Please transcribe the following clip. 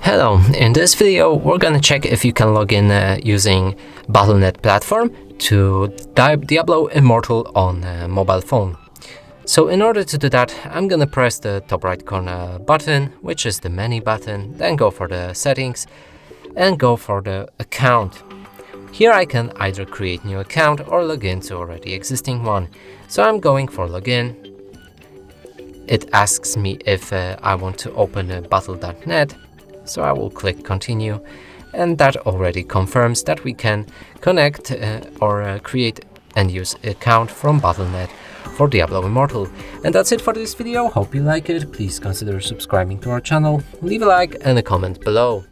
Hello, in this video we're gonna check if you can log in using Battle.net platform to Diablo Immortal on a mobile phone. So in order to do that, I'm gonna press the top right corner button, which is the menu button, then go for the settings and go for the account. Here I can either create new account or log in to already existing one. So I'm going for login. It asks me if I want to open a Battle.net. So I will click continue, and that already confirms that we can connect or create and use account from Battle.net for Diablo Immortal. And that's it for this video. Hope you like it. Please consider subscribing to our channel, leave a like and a comment below.